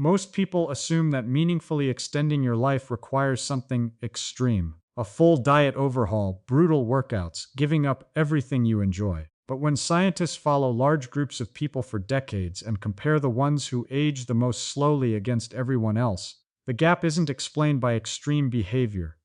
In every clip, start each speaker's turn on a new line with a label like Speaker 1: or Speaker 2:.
Speaker 1: Most people assume that meaningfully extending your life requires something extreme. A full diet overhaul, brutal workouts, giving up everything you enjoy. But when scientists follow large groups of people for decades and compare the ones who age the most slowly against everyone else, the gap isn't explained by extreme behavior.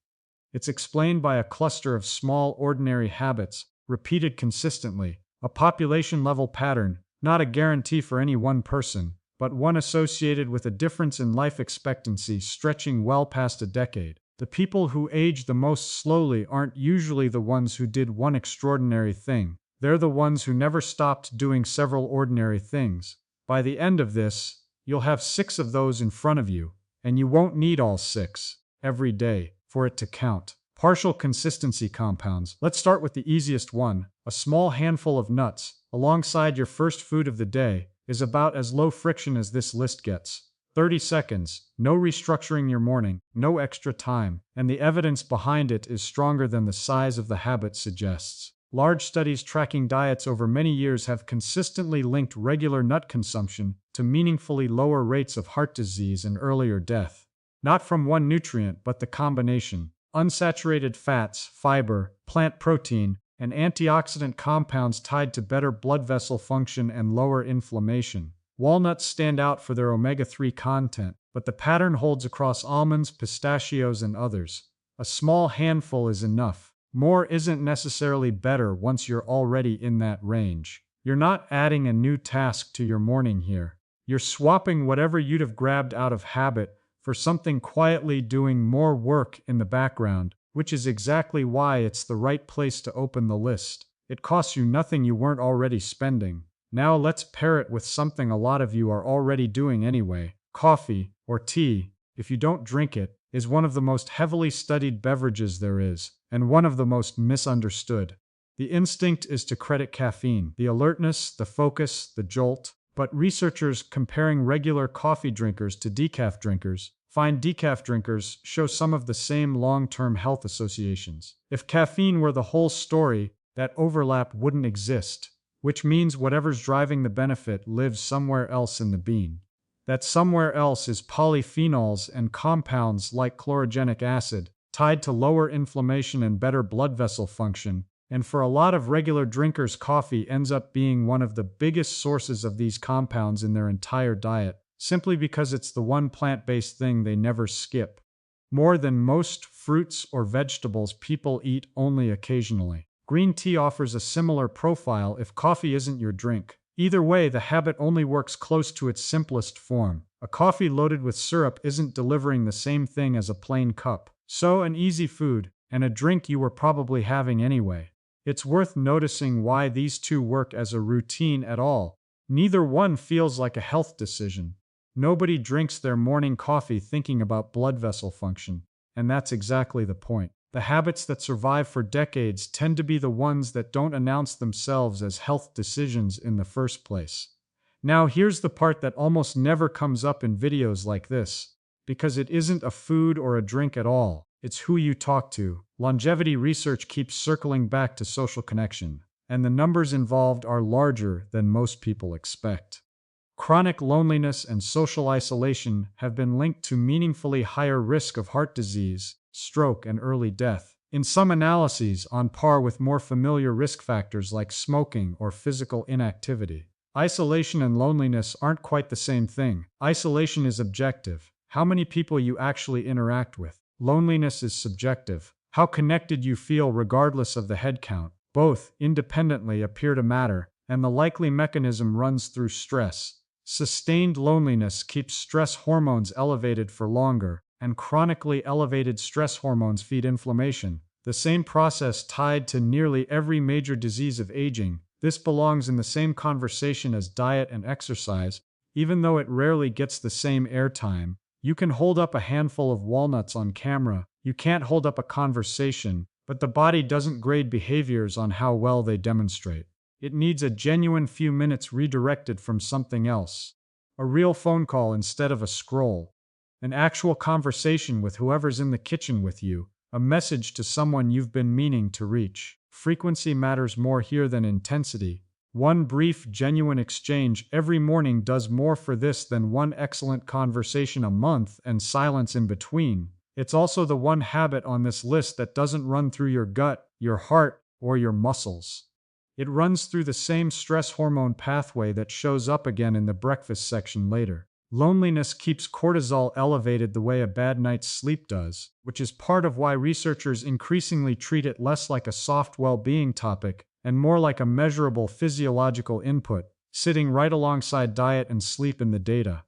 Speaker 1: It's explained by a cluster of small, ordinary habits, repeated consistently, a population-level pattern, not a guarantee for any one person, but one associated with a difference in life expectancy stretching well past a decade. The people who age the most slowly aren't usually the ones who did one extraordinary thing. They're the ones who never stopped doing several ordinary things. By the end of this, you'll have 6 of those in front of you, and you won't need all 6 every day for it to count. Partial consistency compounds. Let's start with the easiest one. A small handful of nuts, alongside your first food of the day, is about as low friction as this list gets. 30 seconds, no restructuring your morning, no extra time, and the evidence behind it is stronger than the size of the habit suggests. Large studies tracking diets over many years have consistently linked regular nut consumption to meaningfully lower rates of heart disease and earlier death. Not from one nutrient, but the combination. Unsaturated fats, fiber, plant protein, and antioxidant compounds tied to better blood vessel function and lower inflammation. Walnuts stand out for their omega-3 content, but the pattern holds across almonds, pistachios, and others. A small handful is enough. More isn't necessarily better once you're already in that range. You're not adding a new task to your morning here. You're swapping whatever you'd have grabbed out of habit for something quietly doing more work in the background, which is exactly why it's the right place to open the list. It costs you nothing you weren't already spending. Now let's pair it with something a lot of you are already doing anyway. Coffee, or tea, if you don't drink it, is one of the most heavily studied beverages there is, and one of the most misunderstood. The instinct is to credit caffeine, the alertness, the focus, the jolt. But researchers comparing regular coffee drinkers to decaf drinkers find decaf drinkers show some of the same long-term health associations. If caffeine were the whole story, that overlap wouldn't exist, which means whatever's driving the benefit lives somewhere else in the bean. That somewhere else is polyphenols and compounds like chlorogenic acid, tied to lower inflammation and better blood vessel function, and for a lot of regular drinkers, coffee ends up being one of the biggest sources of these compounds in their entire diet, simply because it's the one plant-based thing they never skip. More than most fruits or vegetables people eat only occasionally. Green tea offers a similar profile if coffee isn't your drink. Either way, the habit only works close to its simplest form. A coffee loaded with syrup isn't delivering the same thing as a plain cup. So an easy food, and a drink you were probably having anyway. It's worth noticing why these two work as a routine at all. Neither one feels like a health decision. Nobody drinks their morning coffee thinking about blood vessel function, and that's exactly the point. The habits that survive for decades tend to be the ones that don't announce themselves as health decisions in the first place. Now here's the part that almost never comes up in videos like this, because it isn't a food or a drink at all. It's who you talk to. Longevity research keeps circling back to social connection, and the numbers involved are larger than most people expect. Chronic loneliness and social isolation have been linked to meaningfully higher risk of heart disease, stroke, and early death. In some analyses, on par with more familiar risk factors like smoking or physical inactivity. Isolation and loneliness aren't quite the same thing. Isolation is objective, how many people you actually interact with. Loneliness is subjective, how connected you feel regardless of the head count. Both, independently, appear to matter, and the likely mechanism runs through stress. Sustained loneliness keeps stress hormones elevated for longer, and chronically elevated stress hormones feed inflammation, the same process tied to nearly every major disease of aging. This belongs in the same conversation as diet and exercise, even though it rarely gets the same airtime. You can hold up a handful of walnuts on camera. You can't hold up a conversation, but the body doesn't grade behaviors on how well they demonstrate. It needs a genuine few minutes redirected from something else. A real phone call instead of a scroll. An actual conversation with whoever's in the kitchen with you. A message to someone you've been meaning to reach. Frequency matters more here than intensity. One brief, genuine exchange every morning does more for this than one excellent conversation a month and silence in between. It's also the one habit on this list that doesn't run through your gut, your heart, or your muscles. It runs through the same stress hormone pathway that shows up again in the breakfast section later. Loneliness keeps cortisol elevated the way a bad night's sleep does, which is part of why researchers increasingly treat it less like a soft well-being topic and more like a measurable physiological input, sitting right alongside diet and sleep in the data.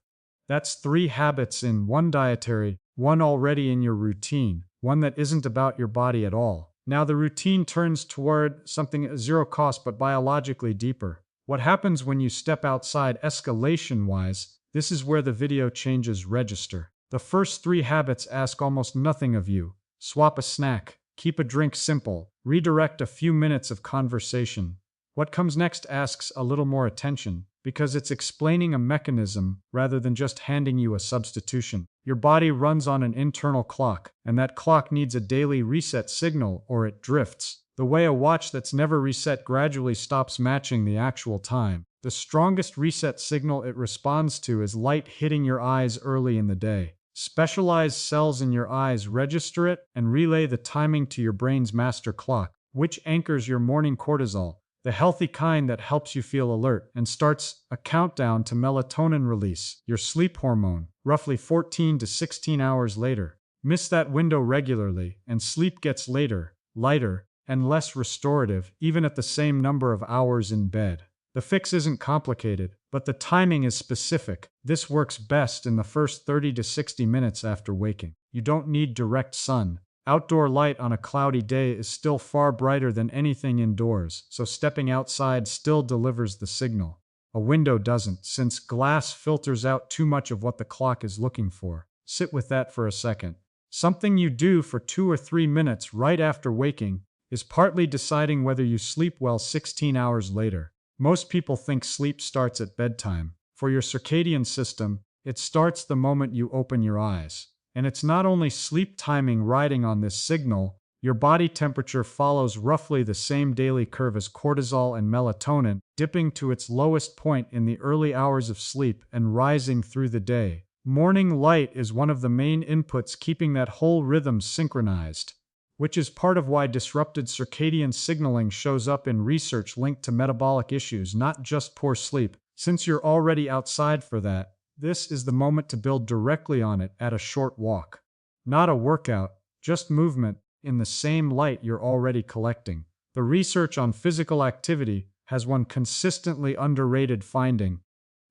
Speaker 1: That's 3 habits in one dietary, one already in your routine, one that isn't about your body at all. Now the routine turns toward something at zero cost but biologically deeper. What happens when you step outside escalation-wise? This is where the video changes register. The first 3 habits ask almost nothing of you. Swap a snack, keep a drink simple, redirect a few minutes of conversation. What comes next asks a little more attention, because it's explaining a mechanism rather than just handing you a substitution. Your body runs on an internal clock, and that clock needs a daily reset signal or it drifts. The way a watch that's never reset gradually stops matching the actual time. The strongest reset signal it responds to is light hitting your eyes early in the day. Specialized cells in your eyes register it and relay the timing to your brain's master clock, which anchors your morning cortisol, the healthy kind that helps you feel alert, and starts a countdown to melatonin release, your sleep hormone, roughly 14 to 16 hours later. Miss that window regularly, and sleep gets later, lighter, and less restorative, even at the same number of hours in bed. The fix isn't complicated, but the timing is specific. This works best in the first 30 to 60 minutes after waking. You don't need direct sun. Outdoor light on a cloudy day is still far brighter than anything indoors, so stepping outside still delivers the signal. A window doesn't, since glass filters out too much of what the clock is looking for. Sit with that for a second. Something you do for 2 or 3 minutes right after waking is partly deciding whether you sleep well 16 hours later. Most people think sleep starts at bedtime. For your circadian system, it starts the moment you open your eyes. And it's not only sleep timing riding on this signal, your body temperature follows roughly the same daily curve as cortisol and melatonin, dipping to its lowest point in the early hours of sleep and rising through the day. Morning light is one of the main inputs keeping that whole rhythm synchronized, which is part of why disrupted circadian signaling shows up in research linked to metabolic issues, not just poor sleep. Since you're already outside for that, this is the moment to build directly on it at a short walk. Not a workout, just movement in the same light you're already collecting. The research on physical activity has one consistently underrated finding.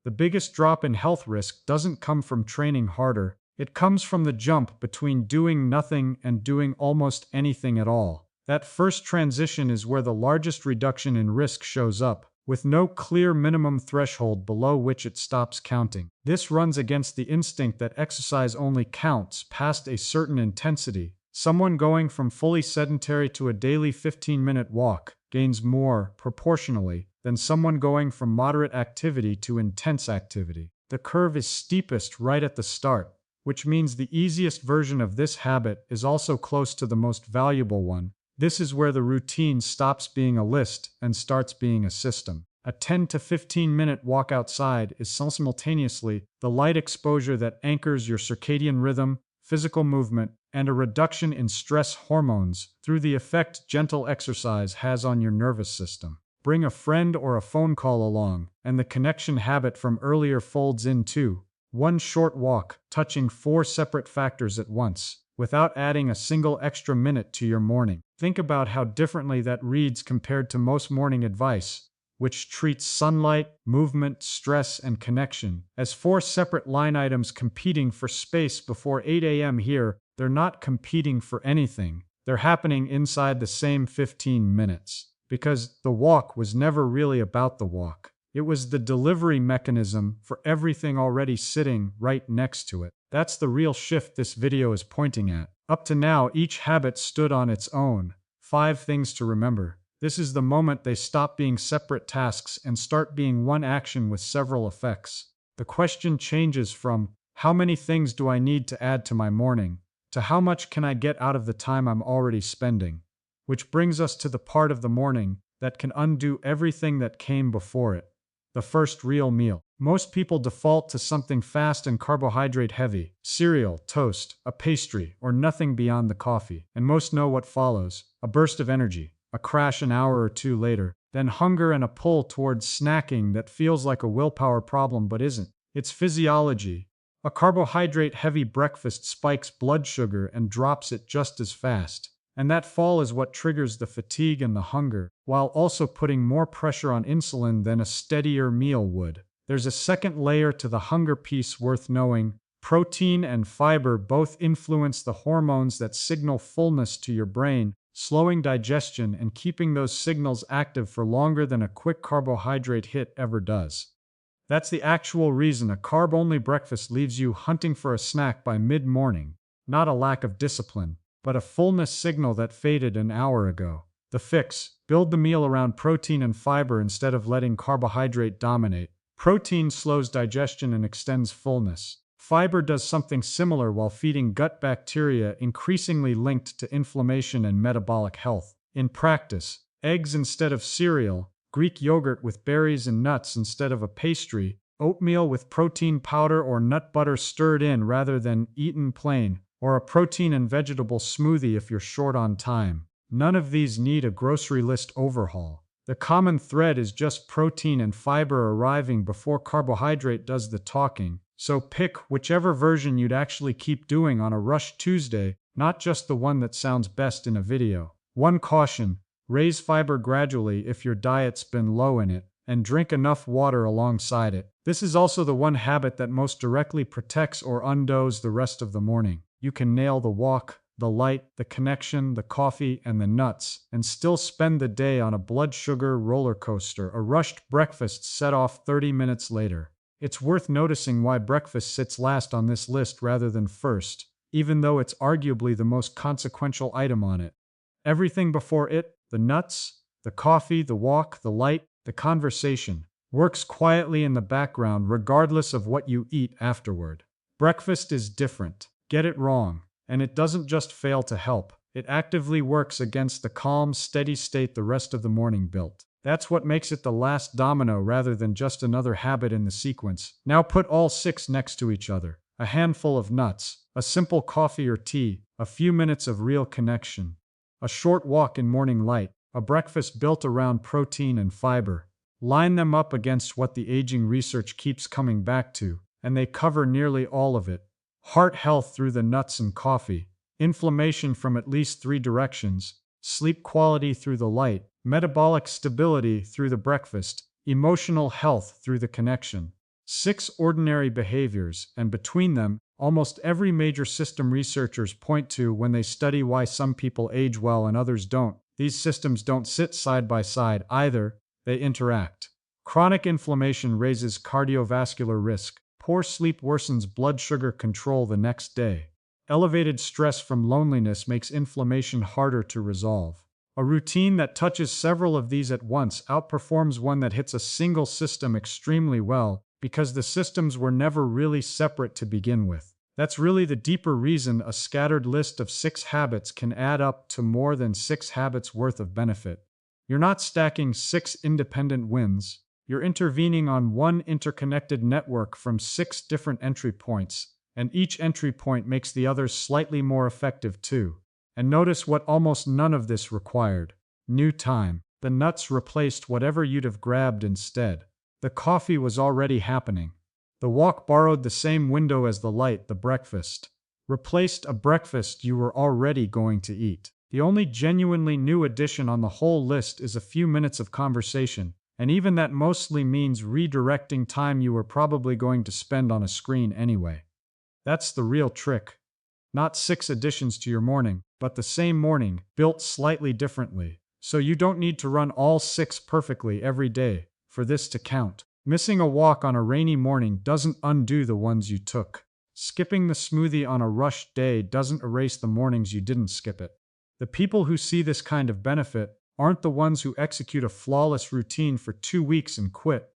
Speaker 1: The biggest drop in health risk doesn't come from training harder. It comes from the jump between doing nothing and doing almost anything at all. That first transition is where the largest reduction in risk shows up, with no clear minimum threshold below which it stops counting. This runs against the instinct that exercise only counts past a certain intensity. Someone going from fully sedentary to a daily 15-minute walk gains more, proportionally, than someone going from moderate activity to intense activity. The curve is steepest right at the start, which means the easiest version of this habit is also close to the most valuable one. This is where the routine stops being a list and starts being a system. A 10 to 15-minute walk outside is simultaneously the light exposure that anchors your circadian rhythm, physical movement, and a reduction in stress hormones through the effect gentle exercise has on your nervous system. Bring a friend or a phone call along, and the connection habit from earlier folds in too. One short walk, touching 4 separate factors at once, without adding a single extra minute to your morning. Think about how differently that reads compared to most morning advice, which treats sunlight, movement, stress, and connection as 4 separate line items competing for space before 8 a.m. Here, they're not competing for anything. They're happening inside the same 15 minutes. Because the walk was never really about the walk. It was the delivery mechanism for everything already sitting right next to it. That's the real shift this video is pointing at. Up to now, each habit stood on its own. 5 things to remember. This is the moment they stop being separate tasks and start being one action with several effects. The question changes from, how many things do I need to add to my morning, to how much can I get out of the time I'm already spending? Which brings us to the part of the morning that can undo everything that came before it. The first real meal. Most people default to something fast and carbohydrate heavy: cereal, toast, a pastry, or nothing beyond the coffee. And most know what follows: a burst of energy, a crash an hour or two later, then hunger and a pull towards snacking that feels like a willpower problem but isn't. It's physiology. A carbohydrate-heavy breakfast spikes blood sugar and drops it just as fast. And that fall is what triggers the fatigue and the hunger, while also putting more pressure on insulin than a steadier meal would. There's a second layer to the hunger piece worth knowing. Protein and fiber both influence the hormones that signal fullness to your brain, slowing digestion and keeping those signals active for longer than a quick carbohydrate hit ever does. That's the actual reason a carb-only breakfast leaves you hunting for a snack by mid-morning, not a lack of discipline, but a fullness signal that faded an hour ago. The fix: build the meal around protein and fiber instead of letting carbohydrate dominate. Protein slows digestion and extends fullness. Fiber does something similar while feeding gut bacteria, increasingly linked to inflammation and metabolic health. In practice, eggs instead of cereal, Greek yogurt with berries and nuts instead of a pastry, oatmeal with protein powder or nut butter stirred in rather than eaten plain, or a protein and vegetable smoothie if you're short on time. None of these need a grocery list overhaul. The common thread is just protein and fiber arriving before carbohydrate does the talking. So pick whichever version you'd actually keep doing on a rush Tuesday, not just the one that sounds best in a video. One caution: raise fiber gradually if your diet's been low in it, and drink enough water alongside it. This is also the one habit that most directly protects or undoes the rest of the morning. You can nail the walk, the light, the connection, the coffee, and the nuts, and still spend the day on a blood sugar roller coaster. A rushed breakfast set off 30 minutes later. It's worth noticing why breakfast sits last on this list rather than first, even though it's arguably the most consequential item on it. Everything before it, the nuts, the coffee, the walk, the light, the conversation, works quietly in the background regardless of what you eat afterward. Breakfast is different. Get it wrong, and it doesn't just fail to help. It actively works against the calm, steady state the rest of the morning built. That's what makes it the last domino rather than just another habit in the sequence. Now put all 6 next to each other. A handful of nuts, a simple coffee or tea, a few minutes of real connection, a short walk in morning light, a breakfast built around protein and fiber. Line them up against what the aging research keeps coming back to, and they cover nearly all of it. Heart health through the nuts and coffee, inflammation from at least 3 directions, sleep quality through the light, metabolic stability through the breakfast, emotional health through the connection. 6 ordinary behaviors, and between them, almost every major system researchers point to when they study why some people age well and others don't. These systems don't sit side by side either, they interact. Chronic inflammation raises cardiovascular risk. Poor sleep worsens blood sugar control the next day. Elevated stress from loneliness makes inflammation harder to resolve. A routine that touches several of these at once outperforms one that hits a single system extremely well, because the systems were never really separate to begin with. That's really the deeper reason a scattered list of 6 habits can add up to more than 6 habits worth of benefit. You're not stacking 6 independent wins. You're intervening on one interconnected network from 6 different entry points, and each entry point makes the others slightly more effective too. And notice what almost none of this required: new time. The nuts replaced whatever you'd have grabbed instead. The coffee was already happening. The walk borrowed the same window as the light. The breakfast replaced a breakfast you were already going to eat. The only genuinely new addition on the whole list is a few minutes of conversation, and even that mostly means redirecting time you were probably going to spend on a screen anyway. That's the real trick. Not 6 additions to your morning, but the same morning, built slightly differently. So you don't need to run all 6 perfectly every day for this to count. Missing a walk on a rainy morning doesn't undo the ones you took. Skipping the smoothie on a rushed day doesn't erase the mornings you didn't skip it. The people who see this kind of benefit aren't the ones who execute a flawless routine for 2 weeks and quit.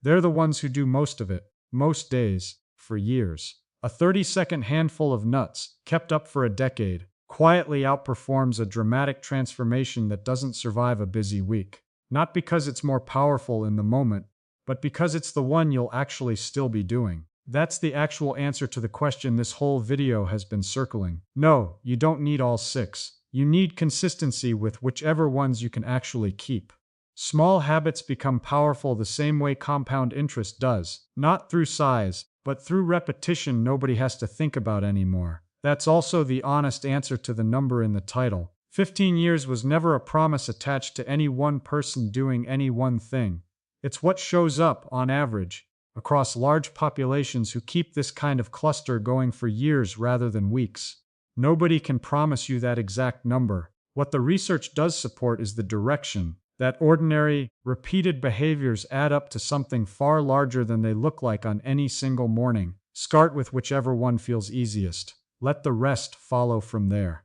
Speaker 1: They're the ones who do most of it, most days, for years. A 30-second handful of nuts, kept up for a decade, quietly outperforms a dramatic transformation that doesn't survive a busy week. Not because it's more powerful in the moment, but because it's the one you'll actually still be doing. That's the actual answer to the question this whole video has been circling. No, you don't need all 6. You need consistency with whichever ones you can actually keep. Small habits become powerful the same way compound interest does, not through size, but through repetition nobody has to think about anymore. That's also the honest answer to the number in the title. 15 years was never a promise attached to any one person doing any one thing. It's what shows up, on average, across large populations who keep this kind of cluster going for years rather than weeks. Nobody can promise you that exact number. What the research does support is the direction, that ordinary, repeated behaviors add up to something far larger than they look like on any single morning. Start with whichever one feels easiest. Let the rest follow from there.